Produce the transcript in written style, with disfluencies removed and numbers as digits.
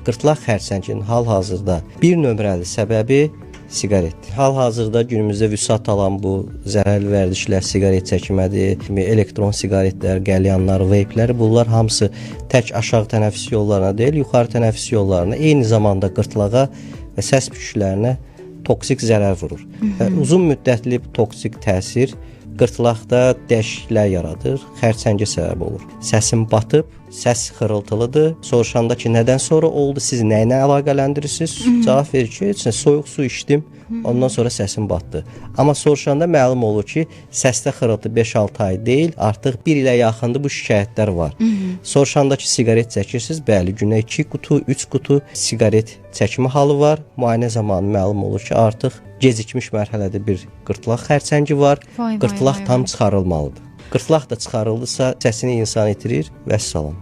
qırtlaq xərçənginin hal-hazırda bir nömrəli səbəbi siqaretdir. Hal-hazırda günümüzdə vüsət alan bu zərərli vərdişlər, siqaret çəkmədir, elektron siqaretlər, qəlyanlar, veyplər, bunlar hamısı tək aşağı tənəffüs yollarına deyil, yuxarı tənəffüs yollarına, eyni zamanda qırtlağa və səs püçüklərinə toksik zərər vurur. Və uzun müddətli toksik təsir qırtlaqda dəyişikliklər yaradır, xərçəngə səbəb olur. Səsim batıb, səs xırıltılıdır. Soruşanda ki, nədən sonra oldu, siz nə ilə əlaqələndirirsiniz? Cavab verir ki, soyuq su içdim, ondan sonra səsim batdı. Amma soruşanda məlum olur ki, səsdə xırıltı 5-6 ay deyil, artıq 1 ilə yaxındır bu şikayətlər var. Soruşanda ki, siqaret çəkirsiniz, bəli, günə 2 qutu, 3 qutu siqaret çəkmə halı var. Müayinə zamanı məlum olur ki, artıq gecikmiş mərhələdə bir qırtlaq xərçəngi var. Qırtlaq tam çıxarılmalıdır. Qırtlaq da çıxarıldısa, səsini insan itirir və əssalam.